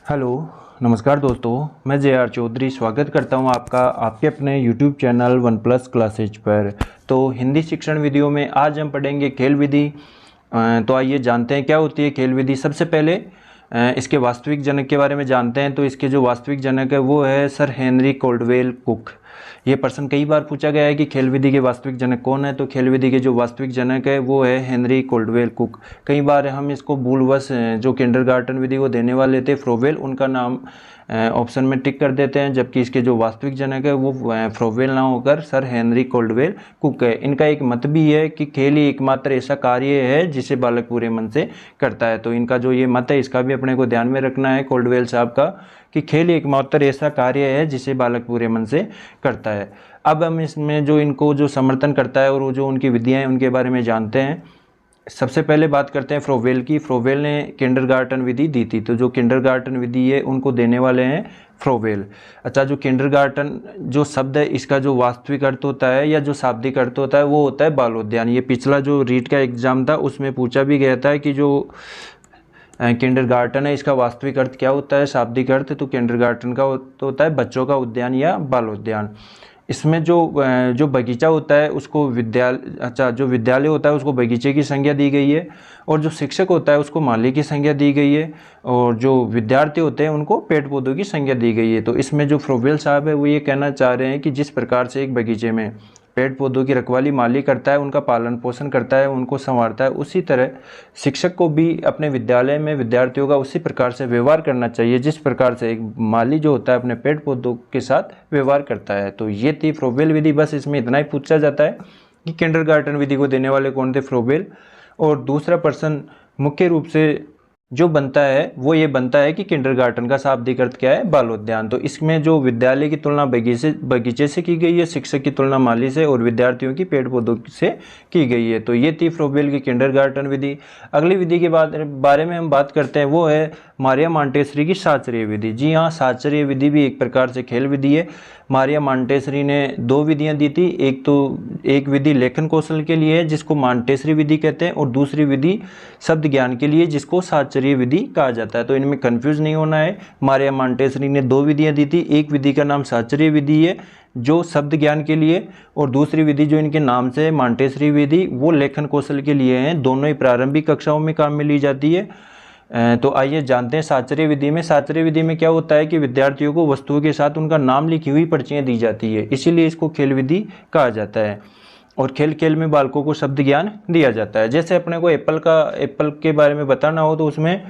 Hello, नमस्कार दोस्तों। मैं जे.आर. चौधरी स्वागत करता हूं आपका आपके अपने YouTube channel one plus classes पर। तो हिंदी शिक्षण वीडियो में आज हम पढ़ेंगे खेल विधि। तो आइए जानते हैं क्या होती है खेल विधि। सबसे पहले इसके वास्तविक जनक के बारे में जानते हैं। तो इसके जो वास्तविक जनक है वो है सर हेनरी कोल्डवेल कुक। ये प्रश्न कई बार पूछा गया है कि खेल विधि के वास्तविक जनक कौन है। तो खेल विधि के जो वास्तविक जनक है वो है हेनरी कोल्डवेल कुक। कई बार हम इसको भूलवश जो किंडरगार्टन विधि को देने वाले थे फ्रोवेल, उनका नाम ऑप्शन में टिक कर देते हैं, जबकि इसके जो वास्तविक जनक है वो फ्रोवेल ना होकर सर हेनरी कोल्डवेल कुक है। इनका एक मत भी है कि खेल ही एकमात्र ऐसा कार्य है जिसे बालक पूरे मन से करता है। तो इनका जो ये मत है इसका भी अपने को ध्यान में रखना है कोल्डवेल साहब का, कि खेल एकमात्र ऐसा कार्य है जिसे बालक पूरे मन से करता है। अब हम इसमें जो इनको जो समर्थन करता है और वो जो उनकी विधियाँ हैं उनके बारे में जानते हैं। सबसे पहले बात करते हैं फ्रोवेल की। फ्रोवेल ने किंडरगार्टन विधि दी थी। तो जो किंडरगार्टन विधि है उनको देने वाले हैं फ्रोवेल। अच्छा, जो किंडरगार्टन जो शब्द है इसका जो वास्तविक अर्थ होता है या जो शाब्दिक अर्थ होता है वो होता है बालोद्यान। ये पिछला जो रीट का एग्जाम था उसमें पूछा भी गया था कि जो किंडरगार्टन है इसका वास्तविक अर्थ क्या होता है, शाब्दिक अर्थ। तो किंडरगार्टन का होता है बच्चों का उद्यान या बालोद्यान। इसमें जो बगीचा होता है उसको जो विद्यालय होता है उसको बगीचे की संज्ञा दी गई है, और जो शिक्षक होता है उसको माली की संज्ञा दी गई है, और जो विद्यार्थी होते हैं उनको पेड़ पौधों की संज्ञा दी गई है। तो इसमें जो फ्रोवेल साहब है वो ये कहना चाह रहे हैं कि जिस प्रकार से एक बगीचे में पेड़ पौधों की रखवाली माली करता है, उनका पालन पोषण करता है, उनको संवारता है, उसी तरह शिक्षक को भी अपने विद्यालय में विद्यार्थियों का उसी प्रकार से व्यवहार करना चाहिए जिस प्रकार से एक माली जो होता है अपने पेड़ पौधों के साथ व्यवहार करता है। तो ये थी फ्रोवेल विधि। बस इसमें इतना ही पूछा जाता है कि किंडरगार्टन विधि को देने वाले कौन थे, फ्रोवेल। और दूसरा प्रश्न मुख्य रूप से जो बनता है वो ये बनता है कि किंडरगार्टन का शाब्दिक अर्थ क्या है, बालोद्यान। तो इसमें जो विद्यालय की तुलना बगीचे से की गई है, शिक्षक की तुलना माली से, और विद्यार्थियों की पेड़ पौधों से की गई है। तो ये थी फ्रोवेल की किंडरगार्टन विधि। अगली विधि के बारे में हम बात करते हैं, वो है मारिया मॉन्टेसरी की साचर्य विधि। जी हाँ, साचर्य विधि भी एक प्रकार से खेल विधि है। मारिया मॉन्टेसरी ने दो विधियां दी थी। एक विधि लेखन कौशल के लिए है जिसको मॉन्टेसरी विधि कहते हैं, और दूसरी विधि शब्द ज्ञान के लिए जिसको साचर्य विधि कहा जाता है। तो इनमें कंफ्यूज नहीं होना है। मारिया मॉन्टेसरी ने दो विधियां दी थी। एक विधि का नाम साचर्य विधि है जो शब्द ज्ञान के लिए, और दूसरी विधि जो इनके नाम से है मॉन्टेसरी विधि वो लेखन कौशल के लिए है। दोनों ही प्रारंभिक कक्षाओं में काम में ली जाती है। तो आइए जानते हैं साचर्य विधि में। साचर्य विधि में क्या होता है कि विद्यार्थियों को वस्तुओं के साथ उनका नाम लिखी हुई पर्चियाँ दी जाती है, इसीलिए इसको खेल विधि कहा जाता है। और खेल खेल में बालकों को शब्द ज्ञान दिया जाता है। जैसे अपने को एप्पल के बारे में बताना हो तो उसमें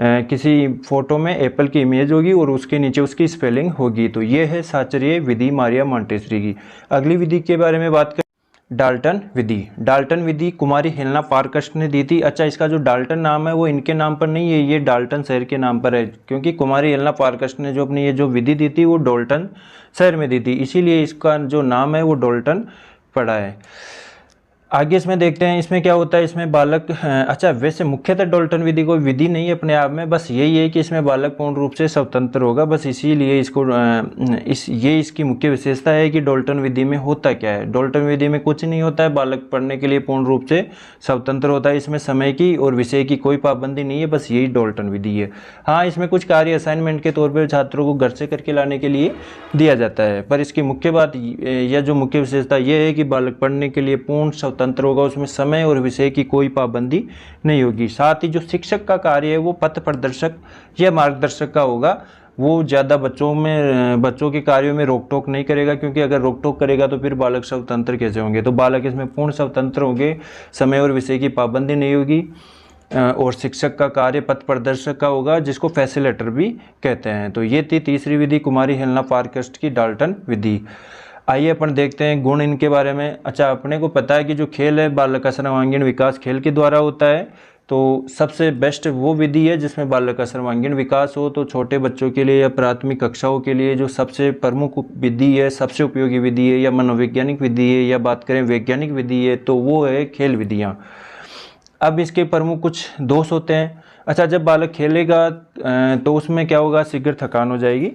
किसी फोटो में एप्पल की इमेज होगी और उसके नीचे उसकी स्पेलिंग होगी। तो ये है साचर्य विधि मारिया मॉन्टेसरी की। अगली विधि के बारे में बात करें, डाल्टन विधि। डाल्टन विधि कुमारी हेलेना पारकस्ट ने दी थी। अच्छा, इसका जो डाल्टन नाम है वो इनके नाम पर नहीं है, ये डाल्टन शहर के नाम पर है, क्योंकि कुमारी हेलेना पारकस्ट ने जो अपनी ये जो विधि दी थी वो डाल्टन शहर में दी थी, इसीलिए इसका जो नाम है वो डाल्टन पड़ा है। आगे इसमें देखते हैं इसमें क्या होता है। इसमें बालक अच्छा, वैसे मुख्यतः डाल्टन विधि कोई विधि नहीं है अपने आप में, बस यही है कि इसमें बालक पूर्ण रूप से स्वतंत्र होगा, बस इसीलिए इसको ये इसकी मुख्य विशेषता है कि डाल्टन विधि में होता क्या है। डाल्टन विधि में कुछ नहीं होता है, बालक पढ़ने के लिए पूर्ण रूप से स्वतंत्र होता है। इसमें समय की और विषय की कोई पाबंदी नहीं है, बस यही डाल्टन विधि है। हाँ, इसमें कुछ कार्य असाइनमेंट के तौर पर छात्रों को घर से करके लाने के लिए दिया जाता है, पर इसकी मुख्य बात या जो मुख्य विशेषता यह है कि बालक पढ़ने के लिए पूर्ण स्वतंत्र होगा, उसमें समय और विषय की कोई पाबंदी नहीं होगी। साथ ही जो शिक्षक का कार्य है वो पथ प्रदर्शक या मार्गदर्शक का होगा। वो ज़्यादा बच्चों के कार्यों में रोक टोक नहीं करेगा, क्योंकि अगर रोक टोक करेगा तो फिर बालक स्वतंत्र कैसे होंगे। तो बालक इसमें पूर्ण स्वतंत्र होंगे, समय और विषय की पाबंदी नहीं होगी, और शिक्षक का कार्य पथ प्रदर्शक का होगा जिसको फैसिलिटेटर भी कहते हैं। तो ये थी तीसरी विधि कुमारी हेलेना पारकस्ट की डाल्टन विधि। आइए अपन देखते हैं गुण इनके बारे में। अच्छा, अपने को पता है कि जो खेल है बालक का सर्वांगीण विकास खेल के द्वारा होता है। तो सबसे बेस्ट वो विधि है जिसमें बालक का सर्वांगीण विकास हो। तो छोटे बच्चों के लिए या प्राथमिक कक्षाओं के लिए जो सबसे प्रमुख विधि है, सबसे उपयोगी विधि है, या मनोवैज्ञानिक विधि है, या बात करें वैज्ञानिक विधि है, तो वो है खेल विधियाँ। अब इसके प्रमुख कुछ दोष होते हैं। अच्छा, जब बालक खेलेगा तो उसमें क्या होगा, शीघ्र थकान हो जाएगी,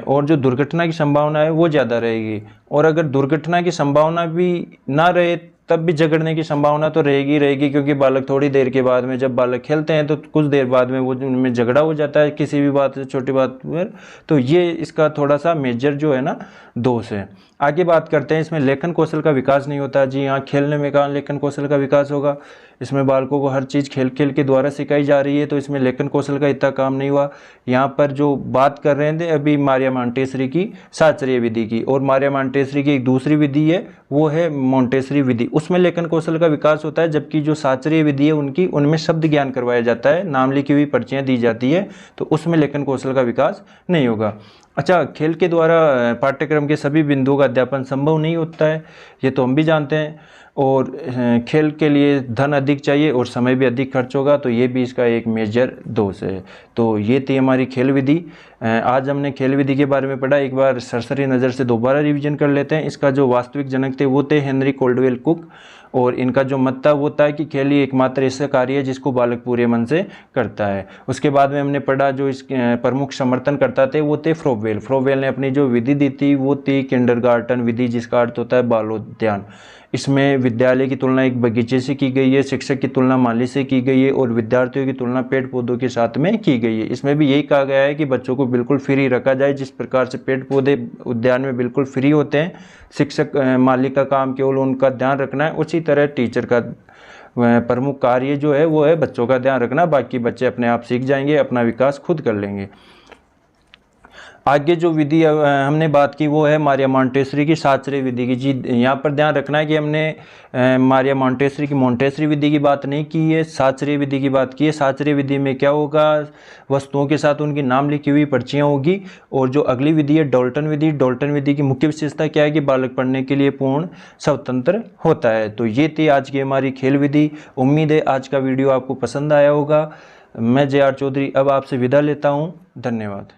और जो दुर्घटना की संभावना है वो ज़्यादा रहेगी। और अगर दुर्घटना की संभावना भी ना रहे तब भी झगड़ने की संभावना तो रहेगी रहेगी, क्योंकि बालक थोड़ी देर के बाद में, जब बालक खेलते हैं तो कुछ देर बाद में वो उनमें झगड़ा हो जाता है किसी भी बात से, छोटी बात पर। तो ये इसका थोड़ा सा मेजर जो है ना दोष है। आगे बात करते हैं, इसमें लेखन कौशल का विकास नहीं होता। जी हाँ, खेलने में कहाँ लेखन कौशल का विकास होगा। इसमें बालकों को हर चीज़ खेल खेल के द्वारा सिखाई जा रही है, तो इसमें लेखन कौशल का इतना काम नहीं हुआ। यहाँ पर जो बात कर रहे थे अभी मारिया मॉन्टेसरी की शास्त्रीय विधि की, और मारिया मॉन्टेसरी की एक दूसरी विधि है, वो है मॉन्टेसरी विधि। उसमें लेखन कौशल का विकास होता है, जबकि जो शास्त्रीय विधि है उनकी उनमें शब्द ज्ञान करवाया जाता है, नाम लिखी हुई पर्चियाँ दी जाती है, तो उसमें लेखन कौशल का विकास नहीं होगा। अच्छा, खेल के द्वारा पाठ्यक्रम के सभी बिंदुओं का अध्यापन संभव नहीं होता है, ये तो हम भी जानते हैं। और खेल के लिए धन अधिक चाहिए और समय भी अधिक खर्च होगा, तो ये भी इसका एक मेजर दोष है। तो ये थी हमारी खेल विधि। आज हमने खेल विधि के बारे में पढ़ा। एक बार सरसरी नज़र से दोबारा रिवीजन कर लेते हैं। इसका जो वास्तविक जनक थे वो थे हेनरी कोल्डवेल कुक, और इनका जो मत था वो था कि खेल ही एकमात्र ऐसा कार्य है जिसको बालक पूरे मन से करता है। उसके बाद में हमने पढ़ा जो इस प्रमुख समर्थन करता थे वो थे फ्रोबेल। फ्रोबेल ने अपनी जो विधि दी थी वो थी किंडरगार्टन विधि, जिसका अर्थ होता है बालोद्यान। इसमें विद्यालय की तुलना एक बगीचे से की गई है, शिक्षक की तुलना माली से की गई है, और विद्यार्थियों की तुलना पेड़ पौधों के साथ में की गई है। इसमें भी यही कहा गया है कि बच्चों को बिल्कुल फ्री रखा जाए, जिस प्रकार से पेड़ पौधे उद्यान में बिल्कुल फ्री होते हैं, शिक्षक माली का काम केवल उनका ध्यान रखना है, उसी तरह टीचर का प्रमुख कार्य जो है वो है बच्चों का ध्यान रखना। बाकी बच्चे अपने आप सीख जाएंगे, अपना विकास खुद कर लेंगे। आगे जो विधि हमने बात की वो है मारिया मॉन्टेसरी की शास्त्रीय विधि की। जी यहाँ पर ध्यान रखना है कि हमने मारिया मॉन्टेसरी की मॉन्टेसरी विधि की बात नहीं की है, शास्त्रीय विधि की बात की है। शास्त्रीय विधि में क्या होगा, वस्तुओं के साथ उनकी नाम लिखी हुई पर्चियाँ होगी। और जो अगली विधि है डाल्टन विधि, डाल्टन विधि की मुख्य विशेषता क्या है कि बालक पढ़ने के लिए पूर्ण स्वतंत्र होता है। तो ये थी आज की हमारी खेल विधि। उम्मीद है आज का वीडियो आपको पसंद आया होगा। मैं JR चौधरी अब आपसे विदा लेता हूँ। धन्यवाद।